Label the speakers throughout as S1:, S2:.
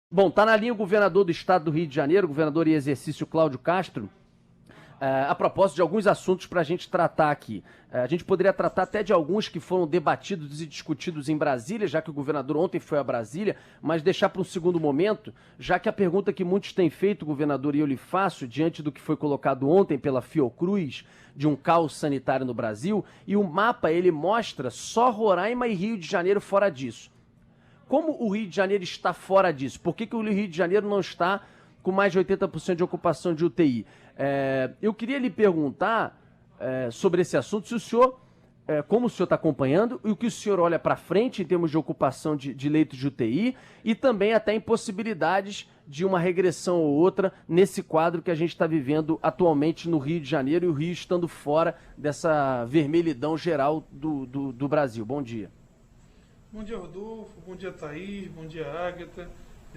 S1: Bom, está na linha o governador do estado do Rio de Janeiro, governador em exercício Cláudio Castro, a propósito de alguns assuntos para a gente tratar aqui. A gente poderia tratar até de alguns que foram debatidos e discutidos em Brasília, já que o governador ontem foi a Brasília, mas deixar para um segundo momento, já que a pergunta que muitos têm feito, governador, e eu lhe faço, diante do que foi colocado ontem pela Fiocruz, de um caos sanitário no Brasil, e o mapa ele mostra só Roraima e Rio de Janeiro fora disso. Como o Rio de Janeiro está fora disso? Por que o Rio de Janeiro não está com mais de 80% de ocupação de UTI? Eu queria lhe perguntar sobre esse assunto, se o senhor, como o senhor está acompanhando, e o que o senhor olha para frente em termos de ocupação de leitos de UTI e também até em possibilidades de uma regressão ou outra nesse quadro que a gente está vivendo atualmente no Rio de Janeiro e o Rio estando fora dessa vermelhidão geral do Brasil. Bom dia.
S2: Bom dia, Rodolfo. Bom dia, Thaís. Bom dia, Ágata.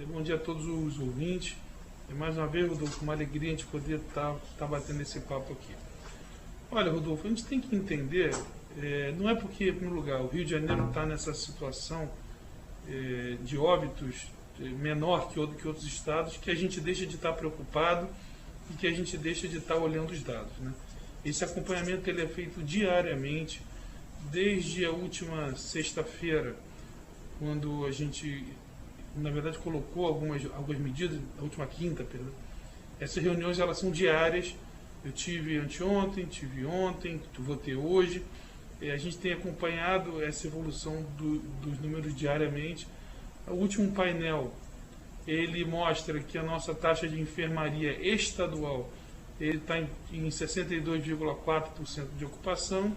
S2: Bom dia a todos os ouvintes. E mais uma vez, Rodolfo, uma alegria a gente poder estar batendo esse papo aqui. Olha, Rodolfo, a gente tem que entender, não é porque, em primeiro lugar, o Rio de Janeiro está nessa situação de óbitos menor que outros estados, que a gente deixa de estar preocupado e que a gente deixa de estar olhando os dados, né? Esse acompanhamento ele é feito diariamente, desde a última sexta-feira, quando a gente, na verdade, colocou algumas medidas, a última quinta, perdão. Essas reuniões elas são diárias. Eu tive anteontem, tive ontem, vou ter hoje. A gente tem acompanhado essa evolução dos números diariamente. O último painel, ele mostra que a nossa taxa de enfermaria estadual está em 62,4% de ocupação,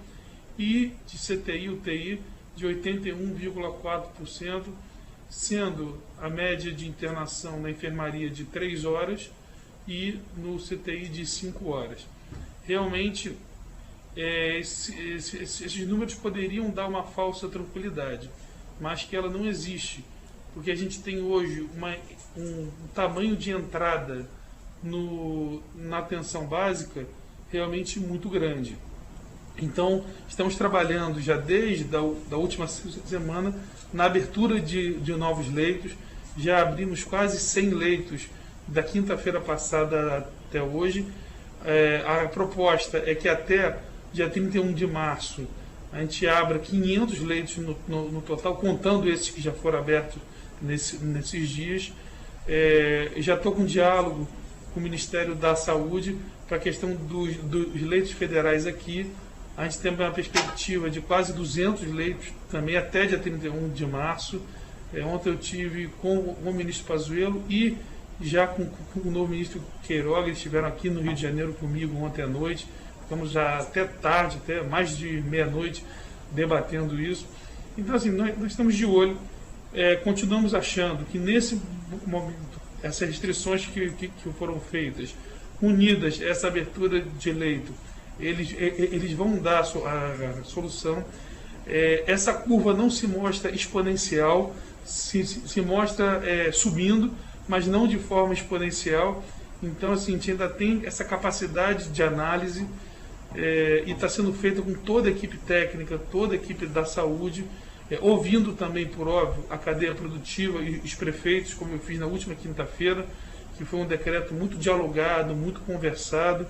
S2: e de CTI, UTI, de 81,4%, sendo a média de internação na enfermaria de 3 horas e no CTI de 5 horas. Realmente, esses números poderiam dar uma falsa tranquilidade, mas que ela não existe, porque a gente tem hoje um tamanho de entrada na atenção básica realmente muito grande. Então, estamos trabalhando já desde a última semana na abertura de novos leitos. Já abrimos quase 100 leitos da quinta-feira passada até hoje. A proposta é que até dia 31 de março a gente abra 500 leitos no total, contando esses que já foram abertos nesses dias. Já estou com diálogo com o Ministério da Saúde para a questão dos leitos federais aqui. A gente tem uma perspectiva de quase 200 leitos também até dia 31 de março. Ontem eu tive com o ministro Pazuello e já com o novo ministro Queiroga. Eles estiveram aqui no Rio de Janeiro comigo ontem à noite. Ficamos já até tarde, até mais de meia-noite, debatendo isso. Então, assim, nós estamos de olho. Continuamos achando que nesse momento, essas restrições que foram feitas, unidas a essa abertura de leito, eles vão dar a solução. Essa curva não se mostra exponencial, se mostra subindo, mas não de forma exponencial. Então, assim, a gente ainda tem essa capacidade de análise e está sendo feita com toda a equipe técnica, toda a equipe da saúde, ouvindo também, por óbvio, a cadeia produtiva e os prefeitos, como eu fiz na última quinta-feira, que foi um decreto muito dialogado, muito conversado,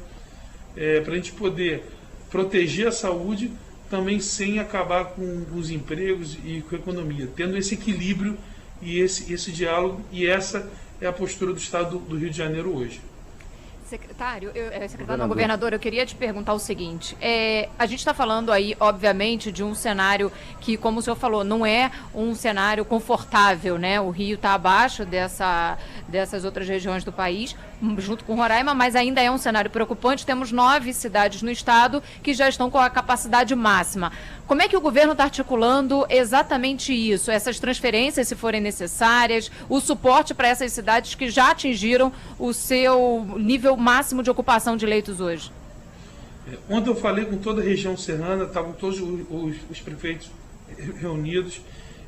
S2: para a gente poder proteger a saúde também sem acabar com os empregos e com a economia, tendo esse equilíbrio e esse diálogo, e essa é a postura do Estado do Rio de Janeiro hoje.
S3: Governador, eu queria te perguntar o seguinte, a gente está falando aí, obviamente, de um cenário que, como o senhor falou, não é um cenário confortável, né? O Rio está abaixo dessas outras regiões do país, junto com Roraima, mas ainda é um cenário preocupante. Temos 9 cidades no estado que já estão com a capacidade máxima. Como é que o governo está articulando exatamente isso? Essas transferências, se forem necessárias, o suporte para essas cidades que já atingiram o seu nível máximo de ocupação de leitos hoje?
S2: Ontem eu falei com toda a região serrana, estavam todos os prefeitos reunidos.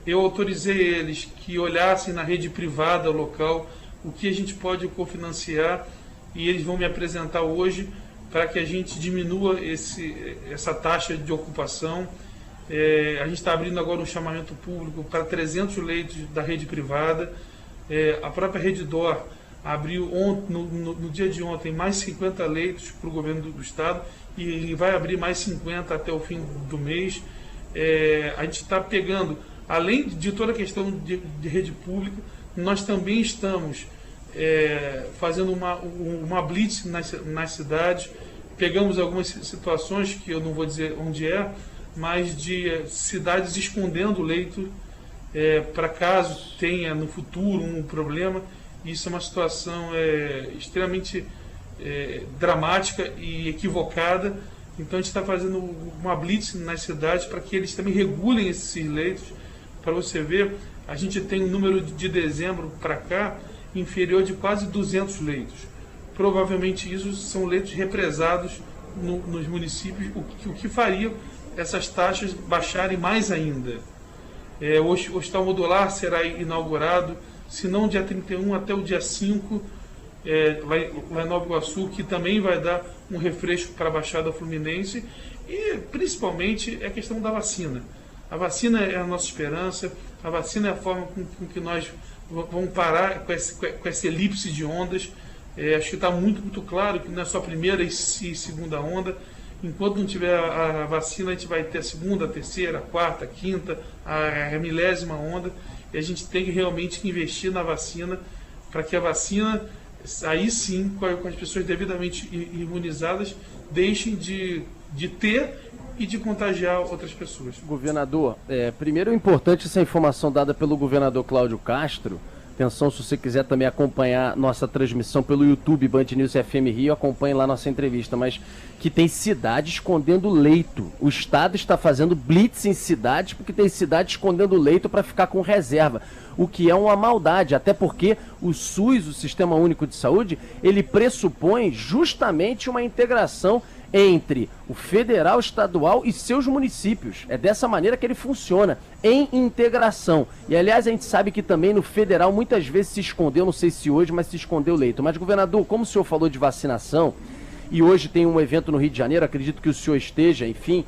S2: Eu autorizei eles que olhassem na rede privada local o que a gente pode cofinanciar, e eles vão me apresentar hoje para que a gente diminua essa taxa de ocupação. A gente está abrindo agora um chamamento público para 300 leitos da rede privada, A própria Redditor abriu no dia de ontem mais 50 leitos para o governo do estado e vai abrir mais 50 até o fim do mês. A gente está pegando, além de toda a questão de rede pública, nós também estamos fazendo uma blitz nas cidades. Pegamos algumas situações que eu não vou dizer onde mas de cidades escondendo leito para caso tenha no futuro um problema. Isso é uma situação extremamente dramática e equivocada. Então a gente está fazendo uma blitz nas cidades para que eles também regulem esses leitos. Para você ver, a gente tem um número de dezembro para cá inferior de quase 200 leitos. Provavelmente isso são leitos represados nos municípios, o que faria essas taxas baixarem mais ainda. O Hospital Modular será inaugurado, se não dia 31 até o dia 5, lá em Nova Iguaçu, que também vai dar um refresco para a Baixada Fluminense, e principalmente a questão da vacina. A vacina é a nossa esperança, a vacina é a forma com que nós vamos parar com essa elipse de ondas. Acho que está muito claro que não é só a primeira e segunda onda. Enquanto não tiver a vacina, a gente vai ter a segunda, a terceira, a quarta, a quinta, a milésima onda. E a gente tem que realmente investir na vacina, para que a vacina, aí sim, com as pessoas devidamente imunizadas, deixem de ter e de contagiar outras pessoas.
S1: Governador, primeiro é importante essa informação dada pelo governador Cláudio Castro. Atenção, se você quiser também acompanhar nossa transmissão pelo YouTube, Band News FM Rio, acompanhe lá nossa entrevista, mas que tem cidade escondendo leito. O Estado está fazendo blitz em cidades porque tem cidade escondendo leito para ficar com reserva, o que é uma maldade, até porque o SUS, o Sistema Único de Saúde, ele pressupõe justamente uma integração entre o federal, estadual e seus municípios. É dessa maneira que ele funciona, em integração. E, aliás, a gente sabe que também no federal muitas vezes se escondeu, não sei se hoje, mas se escondeu leito. Mas, governador, como o senhor falou de vacinação, e hoje tem um evento no Rio de Janeiro, acredito que o senhor esteja, enfim,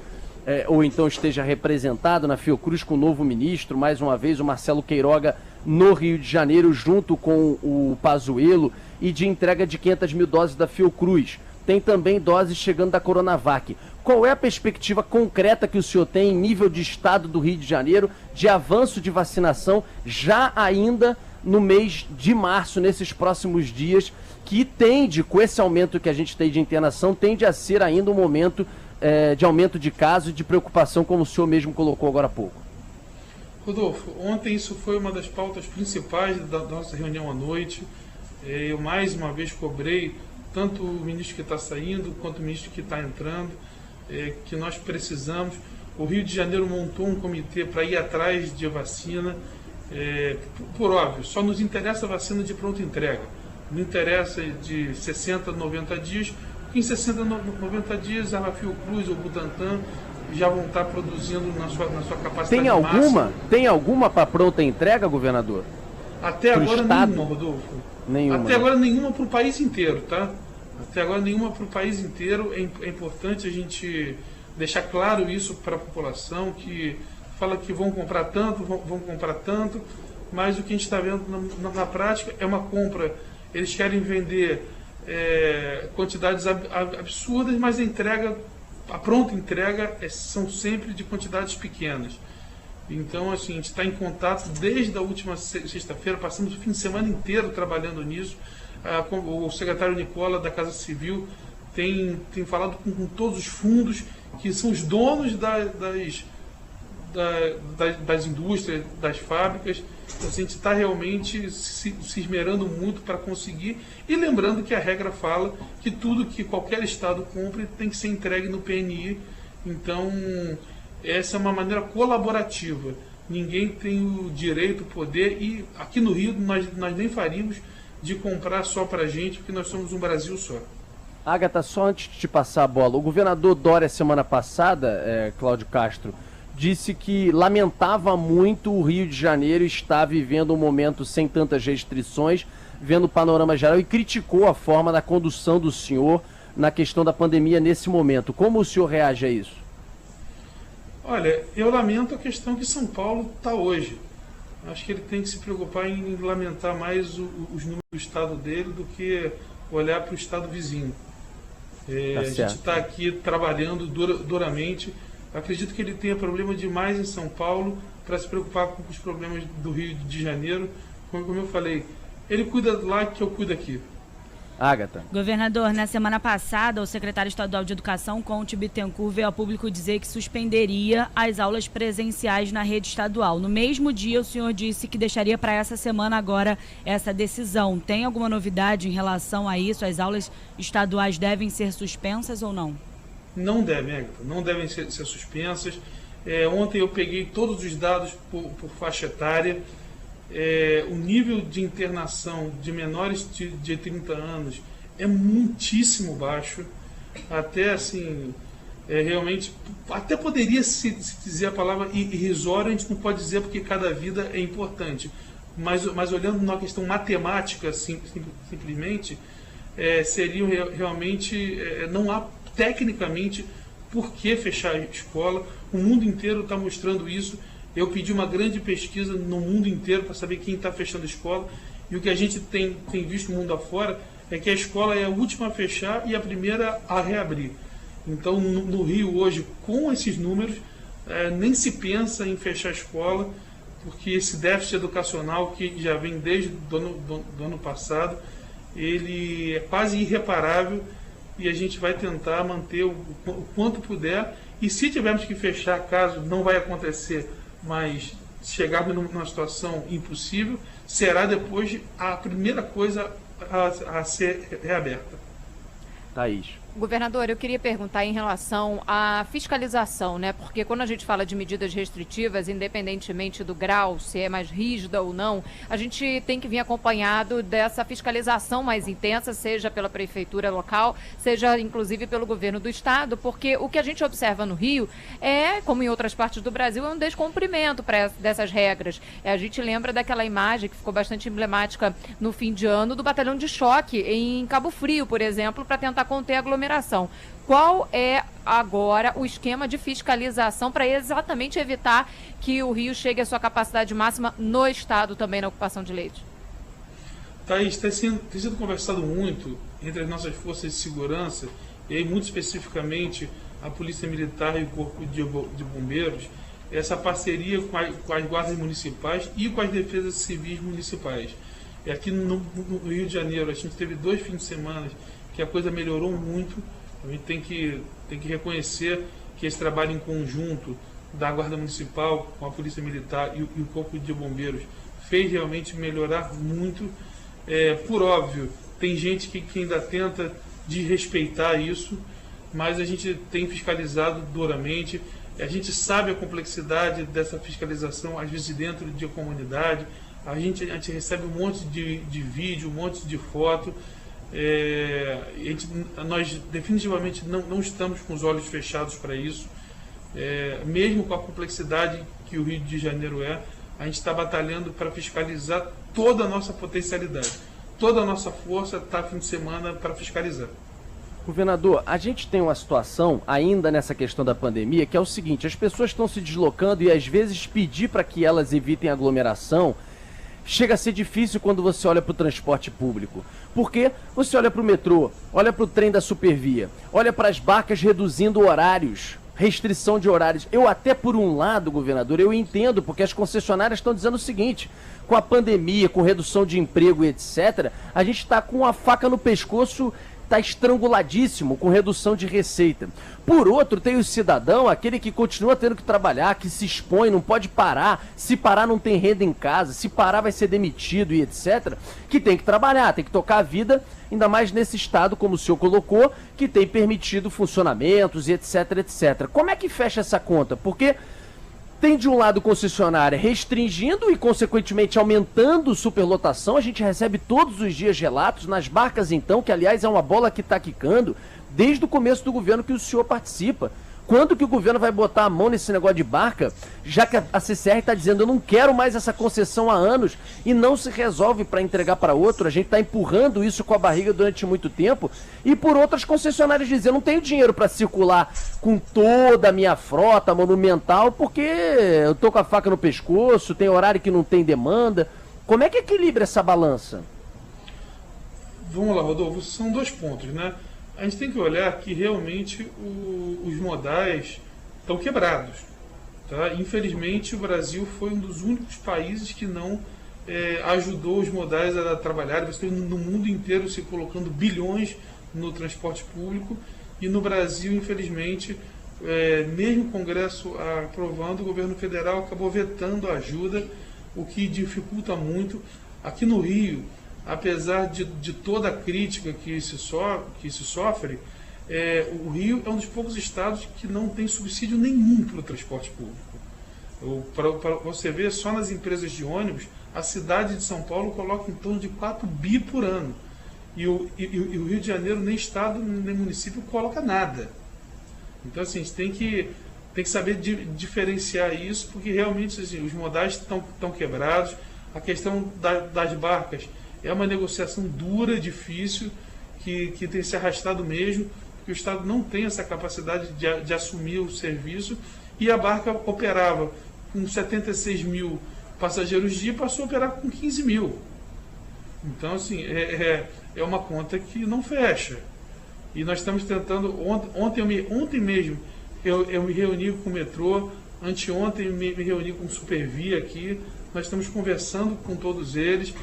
S1: ou então esteja representado na Fiocruz com o novo ministro, mais uma vez o Marcelo Queiroga no Rio de Janeiro, junto com o Pazuello, e de entrega de 500 mil doses da Fiocruz. Tem também doses chegando da Coronavac. Qual é a perspectiva concreta que o senhor tem em nível de estado do Rio de Janeiro de avanço de vacinação já ainda no mês de março, nesses próximos dias, que tende, com esse aumento que a gente tem de internação, tende a ser ainda um momento de aumento de casos e de preocupação, como o senhor mesmo colocou agora há pouco?
S2: Rodolfo, ontem isso foi uma das pautas principais da nossa reunião à noite. Eu mais uma vez cobrei tanto o ministro que está saindo, quanto o ministro que está entrando, que nós precisamos. O Rio de Janeiro montou um comitê para ir atrás de vacina. Por óbvio, só nos interessa a vacina de pronta entrega. Não interessa de 60 a 90 dias, porque em 60 a 90 dias a Fiocruz ou o Butantan já vão estar produzindo na sua capacidade máxima. Tem alguma para pronta entrega, governador? Até agora nenhuma, Rodolfo. Até agora nenhuma para o país inteiro, tá? Até agora nenhuma para o país inteiro. É importante a gente deixar claro isso para a população, que fala que vão comprar tanto, mas o que a gente está vendo na prática é uma compra. Eles querem vender quantidades absurdas, mas a pronta entrega são sempre de quantidades pequenas. Então, assim, a gente está em contato desde a última sexta-feira, passamos o fim de semana inteiro trabalhando nisso. O secretário Nicola da Casa Civil tem falado com todos os fundos, que são os donos das indústrias, das fábricas. Então, a gente está realmente se esmerando muito para conseguir. E lembrando que a regra fala que tudo que qualquer estado compre tem que ser entregue no PNI. Então, essa é uma maneira colaborativa. Ninguém tem o direito, o poder, e aqui no Rio nós nem faríamos de comprar só para a gente, porque nós somos um Brasil só.
S1: Agatha, só antes de te passar a bola, o governador Dória, semana passada, Cláudio Castro, disse que lamentava muito o Rio de Janeiro estar vivendo um momento sem tantas restrições, vendo o panorama geral, e criticou a forma da condução do senhor na questão da pandemia nesse momento. Como o senhor reage a isso?
S2: Olha, eu lamento a questão que São Paulo está hoje. Acho que ele tem que se preocupar em lamentar mais os números do estado dele do que olhar para o estado vizinho. A gente está aqui trabalhando duramente. Acredito que ele tenha problema demais em São Paulo para se preocupar com os problemas do Rio de Janeiro. Como eu falei, ele cuida lá que eu cuido aqui.
S1: Agatha.
S4: Governador, na semana passada, o secretário estadual de Educação, Conte Bittencourt, veio ao público dizer que suspenderia as aulas presenciais na rede estadual. No mesmo dia, o senhor disse que deixaria para essa semana agora essa decisão. Tem alguma novidade em relação a isso? As aulas estaduais devem ser suspensas ou não?
S2: Não devem, Agatha. Não devem ser suspensas. Ontem eu peguei todos os dados por faixa etária. O nível de internação de menores de 30 anos é muitíssimo baixo, até assim, realmente, até poderia se dizer a palavra irrisório, a gente não pode dizer porque cada vida é importante, mas olhando na questão matemática, simplesmente, seriam realmente, não há tecnicamente por que fechar a escola. O mundo inteiro está mostrando isso. Eu pedi uma grande pesquisa no mundo inteiro para saber quem está fechando a escola, e o que a gente tem visto no mundo afora é que a escola é a última a fechar e a primeira a reabrir. Então, no Rio hoje, com esses números, nem se pensa em fechar a escola, porque esse déficit educacional que já vem desde do ano passado, ele é quase irreparável, e a gente vai tentar manter o quanto puder, e se tivermos que fechar, caso não vai acontecer, mas chegarmos numa situação impossível, será depois a primeira coisa a ser reaberta.
S1: Thaís.
S3: Governador, eu queria perguntar em relação à fiscalização, né? Porque quando a gente fala de medidas restritivas, independentemente do grau, se é mais rígida ou não, a gente tem que vir acompanhado dessa fiscalização mais intensa, seja pela prefeitura local, seja inclusive pelo governo do estado, porque o que a gente observa no Rio é, como em outras partes do Brasil, é um descumprimento dessas regras. A gente lembra daquela imagem que ficou bastante emblemática no fim de ano do batalhão de choque em Cabo Frio, por exemplo, para tentar conter a aglomeração. Qual é agora o esquema de fiscalização para exatamente evitar que o Rio chegue à sua capacidade máxima no estado também na ocupação de leite?
S2: Thaís, tem sido conversado muito entre as nossas forças de segurança, e aí muito especificamente a Polícia Militar e o Corpo de Bombeiros, essa parceria com as guardas municipais e com as defesas civis municipais. E aqui no Rio de Janeiro, a gente teve 2 fins de semana que a coisa melhorou muito. A gente tem que reconhecer que esse trabalho em conjunto da Guarda Municipal com a Polícia Militar e o Corpo de Bombeiros fez realmente melhorar muito. Por óbvio, tem gente que ainda tenta desrespeitar isso, mas a gente tem fiscalizado duramente. A gente sabe a complexidade dessa fiscalização, às vezes dentro de comunidade. A gente recebe um monte de vídeo, um monte de foto. Nós definitivamente não estamos com os olhos fechados para isso, mesmo com a complexidade que o Rio de Janeiro a gente está batalhando para fiscalizar toda a nossa potencialidade, toda a nossa força está fim de semana para fiscalizar.
S1: Governador, a gente tem uma situação ainda nessa questão da pandemia que é o seguinte: as pessoas estão se deslocando e às vezes pedir para que elas evitem aglomeração chega a ser difícil quando você olha para o transporte público. Porque você olha para o metrô, olha para o trem da Supervia, olha para as barcas reduzindo horários, restrição de horários. Eu até por um lado, governador, eu entendo, porque as concessionárias estão dizendo o seguinte: com a pandemia, com redução de emprego e etc., a gente está com a faca no pescoço, está estranguladíssimo com redução de receita. Por outro, tem o cidadão, aquele que continua tendo que trabalhar, que se expõe, não pode parar, se parar não tem renda em casa, se parar vai ser demitido e etc., que tem que trabalhar, tem que tocar a vida, ainda mais nesse estado, como o senhor colocou, que tem permitido funcionamentos e etc, etc. Como é que fecha essa conta? Porque tem de um lado concessionária restringindo e consequentemente aumentando superlotação. A gente recebe todos os dias relatos nas barcas então, que aliás é uma bola que está quicando desde o começo do governo que o senhor participa. Quando que o governo vai botar a mão nesse negócio de barca, já que a CCR está dizendo, eu não quero mais essa concessão há anos, e não se resolve para entregar para outro, a gente está empurrando isso com a barriga durante muito tempo, e por outras concessionárias dizendo, eu não tenho dinheiro para circular com toda a minha frota monumental, porque eu tô com a faca no pescoço, tem horário que não tem demanda. Como é que equilibra essa balança?
S2: Vamos lá, Rodolfo, são 2 pontos, né? A gente tem que olhar que realmente os modais estão quebrados. Tá? Infelizmente, o Brasil foi um dos únicos países que não ajudou os modais a trabalhar. Você tem no mundo inteiro se colocando bilhões no transporte público, e no Brasil, infelizmente, mesmo o Congresso aprovando, o governo federal acabou vetando a ajuda, o que dificulta muito. Aqui no Rio, apesar de toda a crítica que se sofre, o Rio é um dos poucos estados que não tem subsídio nenhum para o transporte público. Para você ver, só nas empresas de ônibus, a cidade de São Paulo coloca em torno de 4 bi por ano. E o Rio de Janeiro, nem estado, nem município, coloca nada. Então, assim, a gente tem que saber diferenciar isso, porque realmente assim, os modais estão quebrados. A questão das barcas é uma negociação dura, difícil, que tem se arrastado mesmo, porque o Estado não tem essa capacidade de assumir o serviço, e a barca operava com 76 mil passageiros dia, passou a operar com 15 mil. Então, assim, é uma conta que não fecha. E nós estamos tentando, ontem mesmo, eu me reuni com o metrô, anteontem me reuni com o Supervia aqui, nós estamos conversando com todos eles,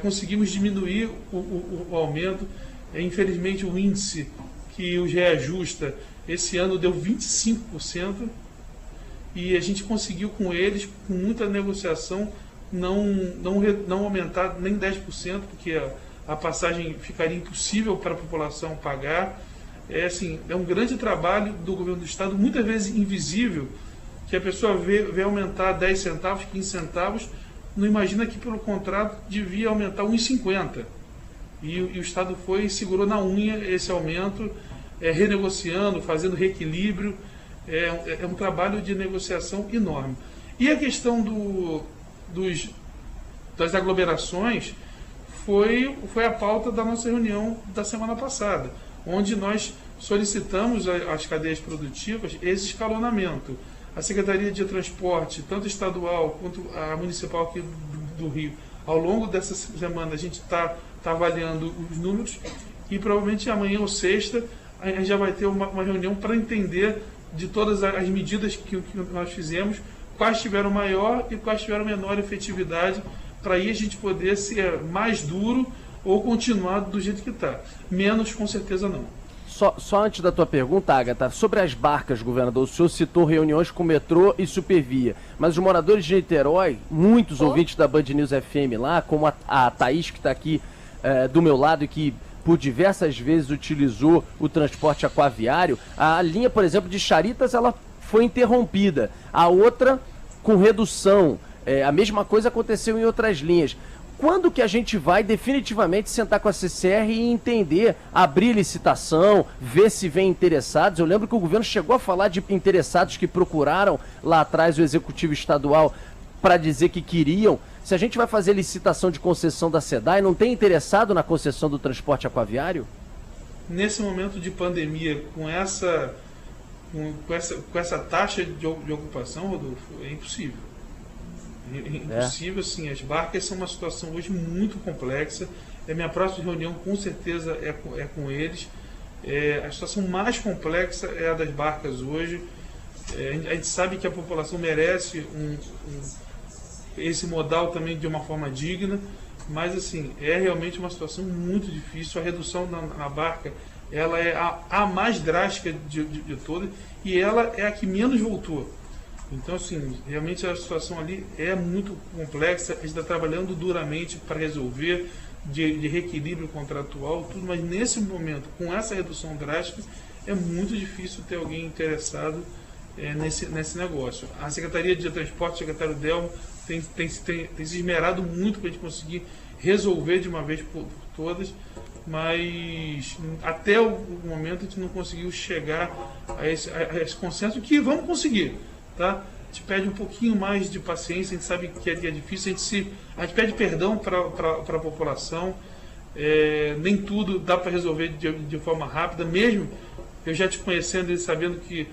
S2: conseguimos diminuir o aumento. Infelizmente, o índice que os reajusta esse ano deu 25%, e a gente conseguiu com eles, com muita negociação, não aumentar nem 10%, porque a passagem ficaria impossível para a população pagar. É um grande trabalho do governo do Estado, muitas vezes invisível, que a pessoa vê aumentar 10 centavos, 15 centavos, não imagina que pelo contrato devia aumentar 1,50. E o Estado foi e segurou na unha esse aumento, renegociando, fazendo reequilíbrio. É um trabalho de negociação enorme. E a questão das aglomerações foi a pauta da nossa reunião da semana passada, onde nós solicitamos às cadeias produtivas esse escalonamento. A Secretaria de Transporte, tanto estadual quanto a municipal aqui do Rio, ao longo dessa semana a gente está avaliando os números, e provavelmente amanhã ou sexta a gente já vai ter uma reunião para entender de todas as medidas que nós fizemos, quais tiveram maior e quais tiveram menor efetividade, para aí a gente poder ser mais duro ou continuar do jeito que está. Menos, com certeza, não.
S1: Só antes da tua pergunta, Agatha, sobre as barcas, governador, o senhor citou reuniões com o metrô e Supervia, mas os moradores de Niterói, muitos ouvintes da Band News FM lá, como a Thaís, que está aqui do meu lado e que por diversas vezes utilizou o transporte aquaviário, a linha, por exemplo, de Charitas, ela foi interrompida, a outra com redução, a mesma coisa aconteceu em outras linhas. Quando que a gente vai definitivamente sentar com a CCR e entender, abrir licitação, ver se vem interessados? Eu lembro que o governo chegou a falar de interessados que procuraram lá atrás o Executivo Estadual para dizer que queriam. Se a gente vai fazer licitação de concessão da SEDAI, não tem interessado na concessão do transporte aquaviário?
S2: Nesse momento de pandemia, com essa taxa de ocupação, Rodolfo, é impossível. Impossível, assim, as barcas são uma situação hoje muito complexa. Minha próxima reunião com certeza é com eles. A situação mais complexa é a das barcas hoje. A gente sabe que a população merece esse modal também de uma forma digna, mas assim, é realmente uma situação muito difícil. A redução na barca, ela é a mais drástica de todas, e ela é a que menos voltou. Então, assim, realmente a situação ali é muito complexa. A gente está trabalhando duramente para resolver, de reequilíbrio contratual, tudo, mas nesse momento, com essa redução drástica, é muito difícil ter alguém interessado nesse negócio. A Secretaria de Transporte, o secretário Delmo, tem se esmerado muito para a gente conseguir resolver de uma vez por todas, mas até o momento a gente não conseguiu chegar a esse consenso, que vamos conseguir, tá? A gente pede um pouquinho mais de paciência, a gente sabe que é difícil, a gente pede perdão para a população, nem tudo dá para resolver de forma rápida, mesmo eu já te conhecendo e sabendo que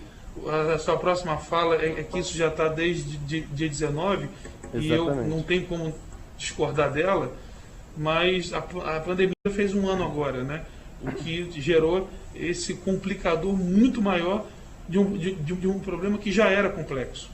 S2: a sua próxima fala é que isso já está desde dia 19, exatamente. E eu não tenho como discordar dela, mas a pandemia fez 1 ano agora, né? O que gerou esse complicador muito maior de um problema que já era complexo.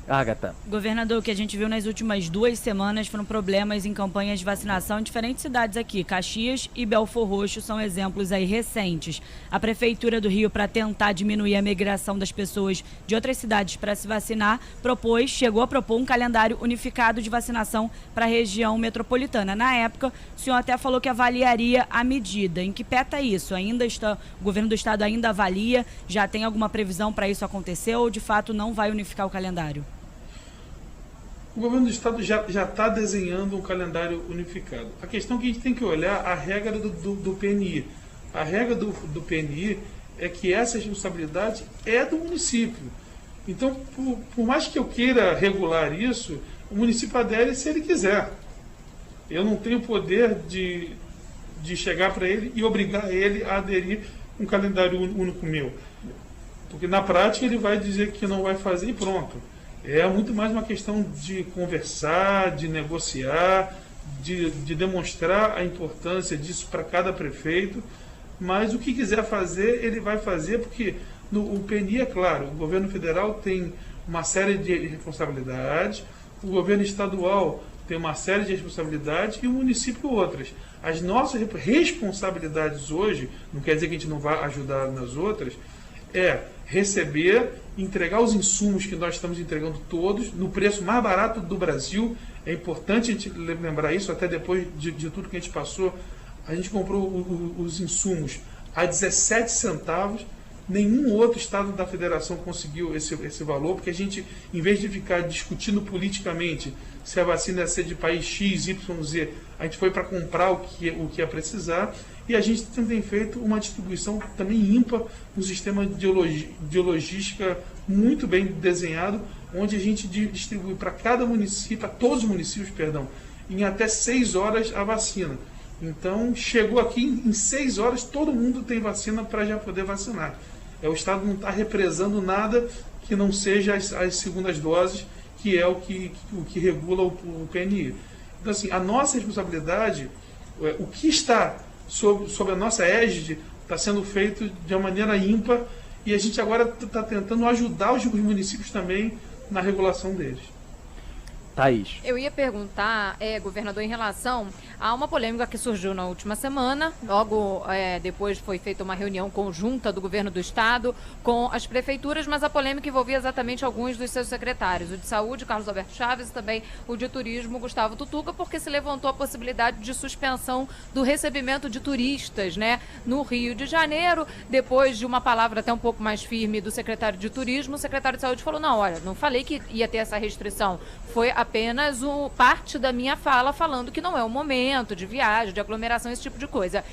S1: Agatha.
S4: Governador, o que a gente viu nas últimas 2 semanas foram problemas em campanhas de vacinação em diferentes cidades aqui. Caxias e Belfor Roxo são exemplos aí recentes. A Prefeitura do Rio, para tentar diminuir a migração das pessoas de outras cidades para se vacinar, chegou a propor um calendário unificado de vacinação para a região metropolitana. Na época, o senhor até falou que avaliaria a medida. Em que pé está isso? O governo do estado ainda avalia? Já tem alguma previsão para isso acontecer ou, de fato, não vai unificar o calendário?
S2: O governo do estado já está desenhando um calendário unificado. A questão é que a gente tem que olhar a regra do PNI. A regra do PNI é que essa responsabilidade é do município. Então, por mais que eu queira regular isso, o município adere se ele quiser. Eu não tenho poder de chegar para ele e obrigar ele a aderir um calendário único meu. Porque na prática ele vai dizer que não vai fazer e pronto. É muito mais uma questão de conversar, de negociar, de demonstrar a importância disso para cada prefeito, mas o que quiser fazer, ele vai fazer, porque o PNI, é claro, o governo federal tem uma série de responsabilidades, o governo estadual tem uma série de responsabilidades e o município outras. As nossas responsabilidades hoje, não quer dizer que a gente não vai ajudar nas outras, é receber, entregar os insumos que nós estamos entregando todos, no preço mais barato do Brasil. É importante a gente lembrar isso, até depois de tudo que a gente passou. A gente comprou os insumos a 17 centavos. Nenhum outro estado da federação conseguiu esse valor, porque a gente, em vez de ficar discutindo politicamente se a vacina ia ser de país X, Y, Z, a gente foi para comprar o que ia precisar, e a gente tem feito uma distribuição também ímpar, um sistema de logística muito bem desenhado, onde a gente distribui para cada município, para todos os municípios, perdão, em até 6 horas a vacina. Então, chegou aqui, em 6 horas, todo mundo tem vacina para já poder vacinar. O Estado não está represando nada que não seja as segundas doses, que é o que regula o PNI. Então, assim, a nossa responsabilidade, o que está sob a nossa égide, está sendo feito de uma maneira ímpar, e a gente agora está tentando ajudar os municípios também na regulação deles.
S1: Thaís.
S3: Eu ia perguntar, governador, em relação a uma polêmica que surgiu na última semana. Logo depois foi feita uma reunião conjunta do governo do estado com as prefeituras, mas a polêmica envolvia exatamente alguns dos seus secretários, o de saúde, Carlos Alberto Chaves, e também o de turismo, Gustavo Tutuca, porque se levantou a possibilidade de suspensão do recebimento de turistas, né, no Rio de Janeiro. Depois de uma palavra até um pouco mais firme do secretário de turismo, o secretário de saúde falou: não, olha, não falei que ia ter essa restrição, foi apenas parte da minha fala falando que não é o momento de viagem, de aglomeração, esse tipo de coisa.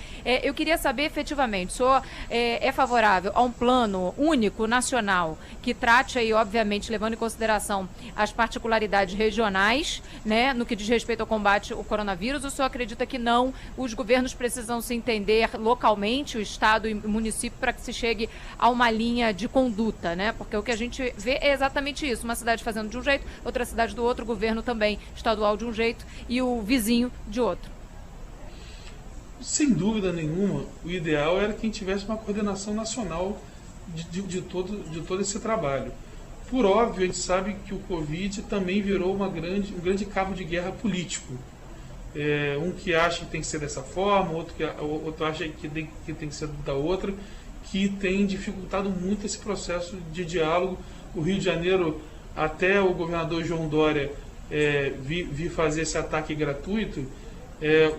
S3: Eu queria saber efetivamente, o senhor é favorável a um plano único nacional que trate aí, obviamente, levando em consideração as particularidades regionais, né, no que diz respeito ao combate ao coronavírus? O senhor acredita que não, os governos precisam se entender localmente, o estado e o município, para que se chegue a uma linha de conduta, né? Porque o que a gente vê é exatamente isso, uma cidade fazendo de um jeito, outra cidade do outro, governo também estadual de um jeito e o vizinho de outro.
S2: Sem dúvida nenhuma, o ideal era que a gente tivesse uma coordenação nacional de todo esse trabalho. Por óbvio, a gente sabe que o Covid também virou um grande cabo de guerra político. Um que acha que tem que ser dessa forma, outro acha que tem que ser da outra, que tem dificultado muito esse processo de diálogo. O Rio de Janeiro, até o governador João Dória vir fazer esse ataque gratuito,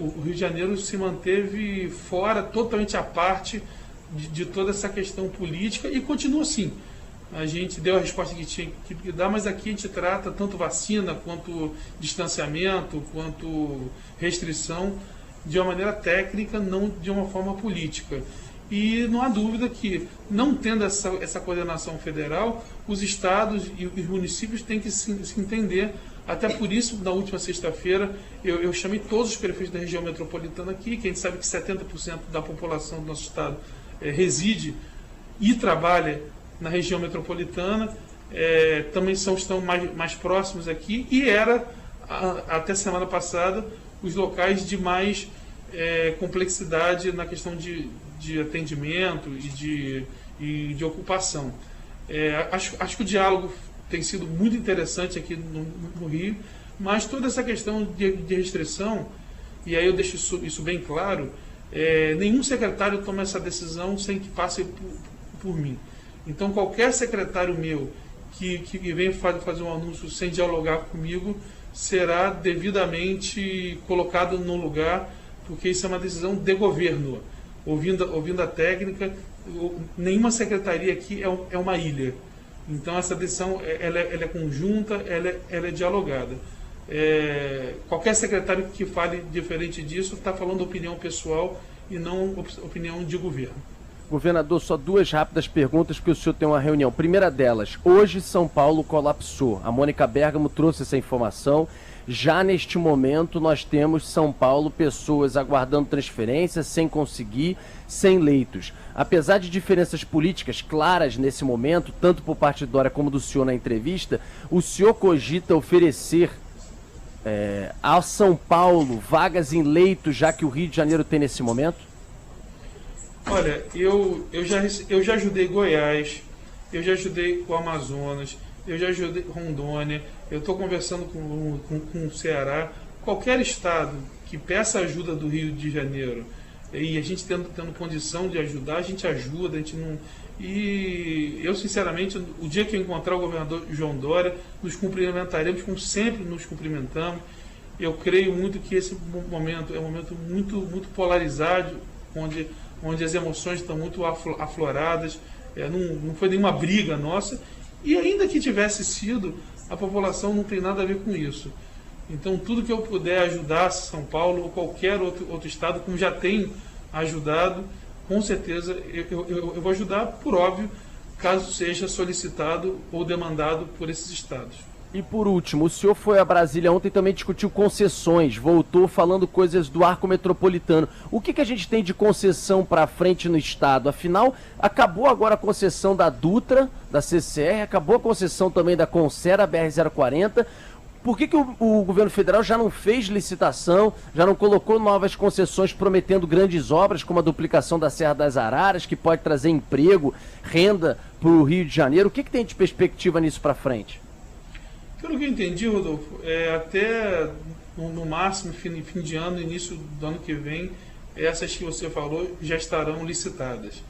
S2: o Rio de Janeiro se manteve fora, totalmente à parte de toda essa questão política, e continua assim. A gente deu a resposta que tinha que dar, mas aqui a gente trata tanto vacina, quanto distanciamento, quanto restrição. de uma maneira técnica, não de uma forma política. E não há dúvida que, não tendo essa coordenação federal, os estados e os municípios têm que se entender. Até por isso, na última sexta-feira, eu chamei todos os prefeitos da região metropolitana aqui, que a gente sabe que 70% da população do nosso estado reside e trabalha na região metropolitana, também estão mais próximos aqui, e era, até semana passada, os locais de mais complexidade na questão de atendimento e de ocupação. Acho que o diálogo tem sido muito interessante aqui no Rio, mas toda essa questão de restrição, e aí eu deixo isso bem claro, nenhum secretário toma essa decisão sem que passe por mim. Então, qualquer secretário meu que venha fazer um anúncio sem dialogar comigo será devidamente colocado no lugar, porque isso é uma decisão de governo. Ouvindo a técnica, nenhuma secretaria aqui é uma ilha. Então, essa decisão ela é conjunta, ela é dialogada. Qualquer secretário que fale diferente disso está falando opinião pessoal e não opinião de governo.
S1: Governador, só duas rápidas perguntas, porque o senhor tem uma reunião. Primeira delas, hoje São Paulo colapsou. A Mônica Bergamo trouxe essa informação. Já neste momento, nós temos São Paulo, pessoas aguardando transferência, sem conseguir, sem leitos. Apesar de diferenças políticas claras nesse momento, tanto por parte de Dória como do senhor na entrevista, o senhor cogita oferecer a São Paulo vagas em leitos, já que o Rio de Janeiro tem nesse momento?
S2: Olha, eu já ajudei Goiás, eu já ajudei o Amazonas, eu já ajudei Rondônia, eu estou conversando com o Ceará. Qualquer estado que peça ajuda do Rio de Janeiro e a gente tendo condição de ajudar, a gente ajuda, a gente não... E eu, sinceramente, o dia que eu encontrar o governador João Dória, nos cumprimentaremos como sempre nos cumprimentamos. Eu creio muito que esse momento é um momento muito, muito polarizado, onde as emoções estão muito afloradas, não foi nenhuma briga nossa, e ainda que tivesse sido, a população não tem nada a ver com isso. Então, tudo que eu puder ajudar São Paulo ou qualquer outro estado, como já tenho ajudado, com certeza eu vou ajudar, por óbvio, caso seja solicitado ou demandado por esses estados.
S1: E por último, o senhor foi a Brasília ontem e também discutiu concessões, voltou falando coisas do arco metropolitano. O que a gente tem de concessão para frente no estado? Afinal, acabou agora a concessão da Dutra, da CCR, acabou a concessão também da Concera BR-040. Por que o governo federal já não fez licitação, já não colocou novas concessões prometendo grandes obras, como a duplicação da Serra das Araras, que pode trazer emprego, renda para o Rio de Janeiro? O que tem de perspectiva nisso para frente?
S2: Pelo que eu entendi, Rodolfo, até no máximo fim de ano, início do ano que vem, essas que você falou já estarão licitadas.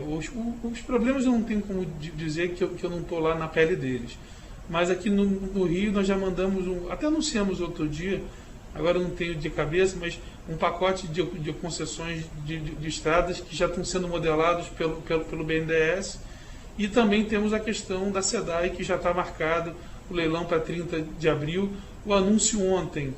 S2: Os problemas eu não tenho como dizer que eu não estou lá na pele deles. Mas aqui no Rio nós já mandamos, até anunciamos outro dia, agora eu não tenho de cabeça, mas um pacote de concessões de estradas que já estão sendo modelados pelo BNDES. E também temos a questão da SEDAI, que já está marcado o leilão para 30 de abril. O anúncio ontem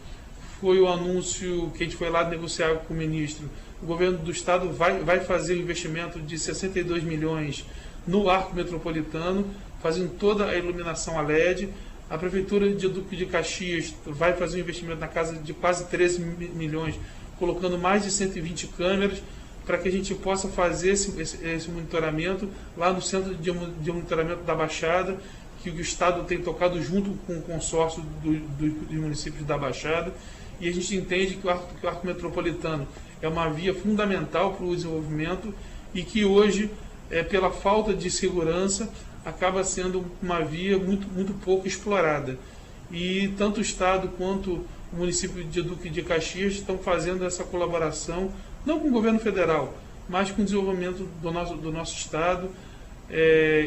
S2: foi o anúncio que a gente foi lá negociar com o ministro. O governo do estado vai fazer um investimento de 62 milhões no arco metropolitano, fazendo toda a iluminação a LED. A prefeitura de Duque de Caxias vai fazer um investimento na casa de quase 13 milhões, colocando mais de 120 câmeras, para que a gente possa fazer esse monitoramento lá no centro de monitoramento da Baixada, que o Estado tem tocado junto com o consórcio dos municípios da Baixada. E a gente entende que o arco metropolitano é uma via fundamental para o desenvolvimento e que hoje, pela falta de segurança, acaba sendo uma via muito, muito pouco explorada. E tanto o Estado quanto o município de Duque de Caxias estão fazendo essa colaboração, não com o governo federal, mas com o desenvolvimento do nosso Estado.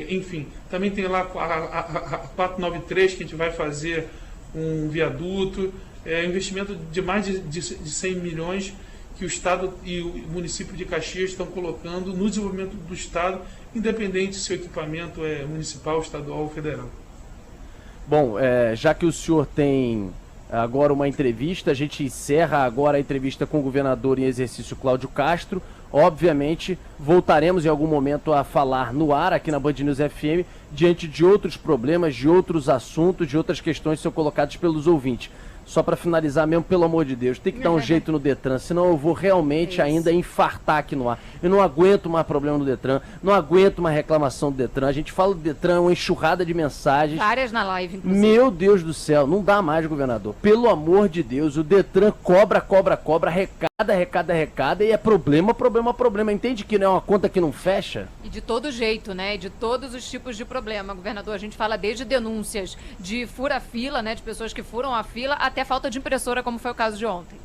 S2: Enfim, também tem lá a 493, que a gente vai fazer um viaduto, investimento de mais de 100 milhões que o Estado e o município de Caxias estão colocando no desenvolvimento do Estado, independente se o equipamento é municipal, estadual ou federal.
S1: Bom, já que o senhor tem agora uma entrevista. A gente encerra agora a entrevista com o governador em exercício Cláudio Castro. Obviamente, voltaremos em algum momento a falar no ar aqui na Band News FM, diante de outros problemas, de outros assuntos, de outras questões que são colocadas pelos ouvintes. Só para finalizar mesmo, pelo amor de Deus, tem que dar um jeito no Detran, senão eu vou realmente ainda infartar aqui no ar. Eu não aguento mais problema no Detran, não aguento mais reclamação do Detran. A gente fala do Detran, uma enxurrada de mensagens.
S3: Várias na live, inclusive.
S1: Meu Deus do céu, não dá mais, governador. Pelo amor de Deus, o Detran cobra, arrecada, e é problema. Entende que não é uma conta que não fecha?
S3: E de todo jeito, né? De todos os tipos de problema, governador. A gente fala desde denúncias de fura-fila, né? De pessoas que furam a fila, até falta de impressora, como foi o caso de ontem.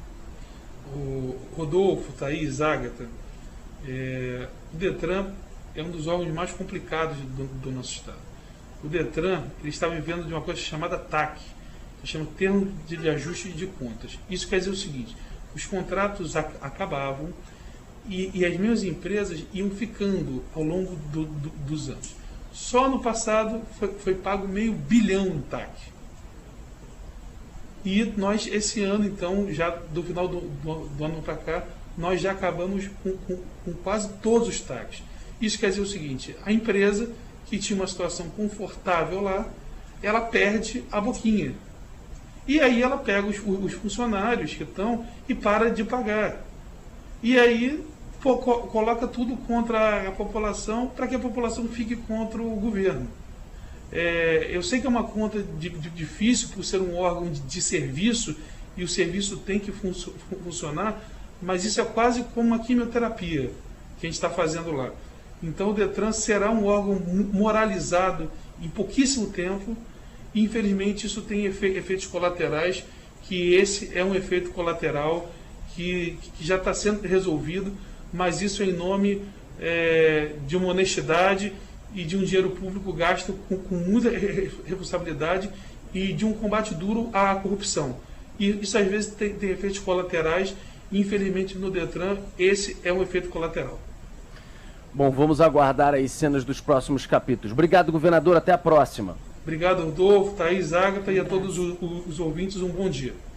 S2: O Rodolfo, Thaís, Ágata, o Detran é um dos órgãos mais complicados do nosso estado. O Detran, ele está vivendo de uma coisa chamada TAC, que chama Termo de Ajuste de Contas. Isso quer dizer o seguinte: os contratos acabavam e as minhas empresas iam ficando ao longo dos anos. Só no passado foi pago R$500 bilhão em TAC. E nós, esse ano, então, já do final do ano para cá, nós já acabamos com quase todos os TACs. Isso quer dizer o seguinte: a empresa que tinha uma situação confortável lá, ela perde a boquinha. E aí ela pega os funcionários que estão e para de pagar. E aí coloca tudo contra a população, para que a população fique contra o governo. Eu sei que é uma conta difícil por ser um órgão de serviço, e o serviço tem que funcionar, mas isso é quase como uma quimioterapia que a gente está fazendo lá. Então o Detran será um órgão moralizado em pouquíssimo tempo, e infelizmente isso tem efeitos colaterais, que esse é um efeito colateral que já está sendo resolvido, mas isso é em nome de uma honestidade e de um dinheiro público gasto com muita responsabilidade e de um combate duro à corrupção. E isso às vezes tem efeitos colaterais, e infelizmente no Detran esse é um efeito colateral.
S1: Bom, vamos aguardar aí cenas dos próximos capítulos. Obrigado, governador, até a próxima.
S2: Obrigado, Rodolfo, Thaís, Ágata, e a todos os ouvintes, um bom dia.